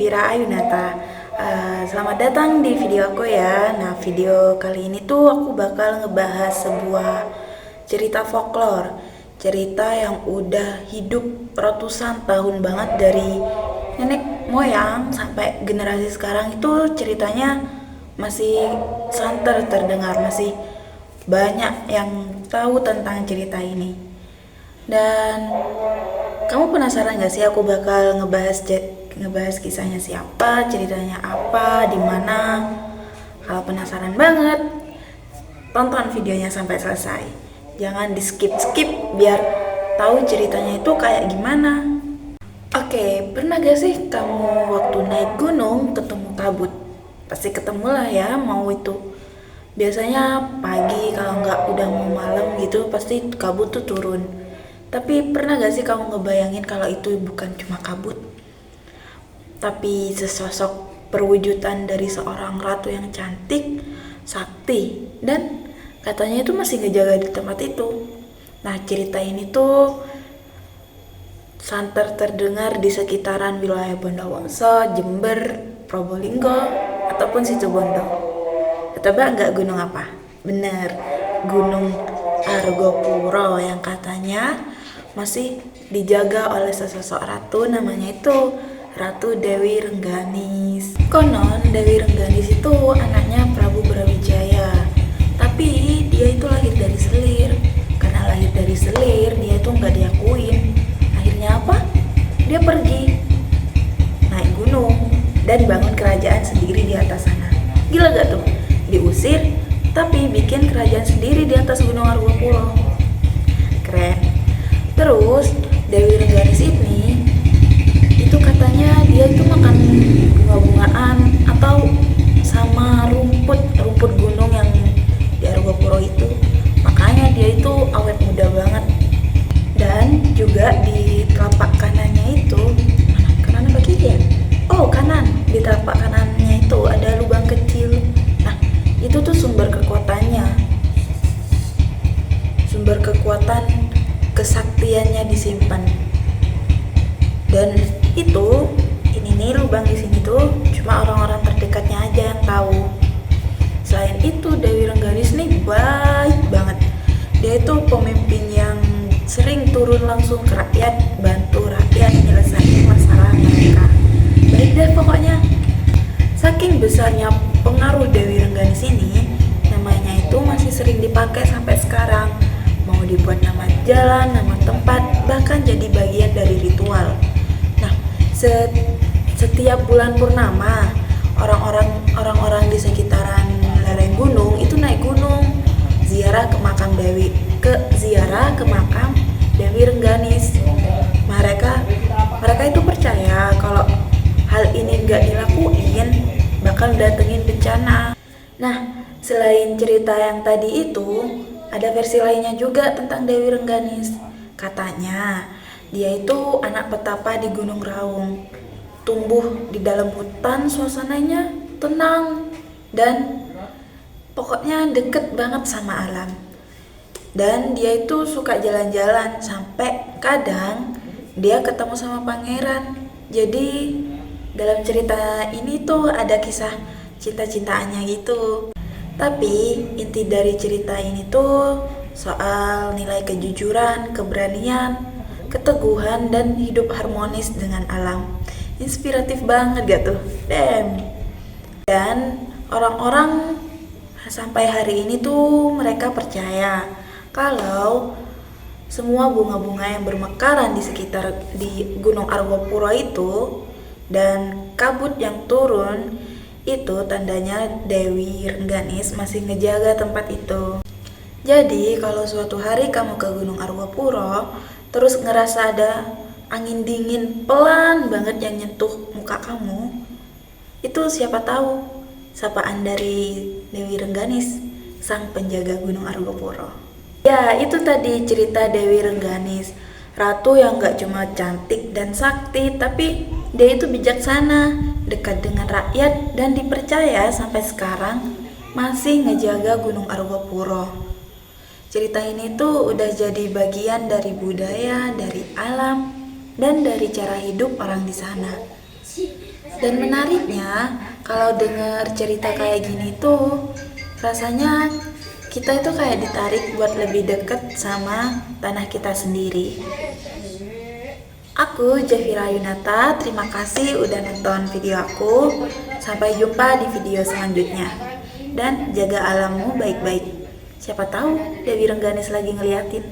Vira Ayunata. Selamat datang di video aku ya. Nah, video kali ini tuh aku bakal ngebahas sebuah cerita folklore. Cerita yang udah hidup ratusan tahun banget dari nenek moyang sampai generasi sekarang itu ceritanya masih santer terdengar, masih banyak yang tahu tentang cerita ini. Dan kamu penasaran gak sih aku bakal ngebahas kisahnya siapa, ceritanya apa, di mana? Kalau penasaran banget, tonton videonya sampai selesai. Jangan di skip biar tahu ceritanya itu kayak gimana. Oke, pernah gak sih kamu waktu naik gunung ketemu kabut? Pasti ketemu lah ya, mau itu biasanya pagi, kalau nggak udah mau malam gitu pasti kabut tuh turun. Tapi pernah gak sih kamu ngebayangin kalau itu bukan cuma kabut, tapi sesosok perwujudan dari seorang ratu yang cantik, sakti, dan katanya itu masih ngejaga di tempat itu. Nah, cerita ini tuh santer terdengar di sekitaran wilayah Bondowoso, Jember, Probolinggo, ataupun Situbondo. Tebak nggak gunung apa? Bener, Gunung Argopuro yang katanya masih dijaga oleh sesosok ratu, namanya itu Ratu Dewi Rengganis. Konon Dewi Rengganis itu anaknya Prabu Brawijaya, tapi dia itu lahir dari selir. Karena lahir dari selir, dia itu nggak diakuin. Akhirnya apa? Dia pergi naik gunung dan bangun kerajaan sendiri di atas sana. Gila gak tuh? Diusir tapi bikin kerajaan sendiri di atas Gunung Argopuro. Keren. Terus Dewi Rengganis ini itu katanya dia itu makan bunga-bungaan atau sama rumput gunung yang di Argopuro itu. Makanya dia itu awet muda banget. Dan juga di telapak kanannya itu, kanan apa kiri ya? Oh, kanan. Di telapak kanannya itu ada lubang kecil. Nah, itu tuh sumber kekuatannya. Sumber kekuatan kesaktiannya disimpan. Dan itu ini nih lubang di sini tuh cuma orang-orang terdekatnya aja yang tahu. Selain itu Dewi Rengganis nih baik banget. Dia itu pemimpin yang sering turun langsung ke rakyat, bantu rakyat nyelesain masalah mereka. Baik deh pokoknya. Saking besarnya pengaruh Dewi Rengganis ini, namanya itu masih sering dipakai sampai sekarang. Mau dibuat nama jalan, nama tempat, bahkan jadi bagian dari ritual. Nah, setiap bulan purnama, orang-orang di sekitaran lereng gunung itu naik gunung, ziarah ke makam Dewi Rengganis. Mereka itu percaya kalau hal ini nggak dilakuin bakal datengin bencana. Nah, selain cerita yang tadi itu, ada versi lainnya juga tentang Dewi Rengganis. Katanya dia itu anak petapa di Gunung Raung, tumbuh di dalam hutan, suasananya tenang dan pokoknya deket banget sama alam. Dan dia itu suka jalan-jalan, sampai kadang dia ketemu sama pangeran. Jadi dalam cerita ini tuh ada kisah cinta-cintaannya gitu. Tapi inti dari cerita ini tuh soal nilai kejujuran, keberanian, keteguhan, dan hidup harmonis dengan alam. Inspiratif banget gak tuh? Damn. Dan orang-orang sampai hari ini tuh mereka percaya kalau semua bunga-bunga yang bermekaran di Gunung Argopuro itu dan kabut yang turun itu tandanya Dewi Rengganis masih ngejaga tempat itu. Jadi kalau suatu hari kamu ke Gunung Argopuro terus ngerasa ada angin dingin pelan banget yang nyentuh muka kamu, itu siapa tahu sapaan dari Dewi Rengganis, sang penjaga Gunung Argopuro. Ya, itu tadi cerita Dewi Rengganis, ratu yang gak cuma cantik dan sakti, tapi dia itu bijaksana, dekat dengan rakyat, dan dipercaya sampai sekarang masih ngejaga Gunung Argopuro. Cerita ini tuh udah jadi bagian dari budaya, dari alam, dan dari cara hidup orang di sana. Dan menariknya, kalau dengar cerita kayak gini tuh, rasanya kita itu kayak ditarik buat lebih deket sama tanah kita sendiri. Aku Jafira Yunata, terima kasih udah nonton video aku. Sampai jumpa di video selanjutnya. Dan jaga alammu baik-baik. Siapa tahu Dewi Rengganis lagi ngeliatin.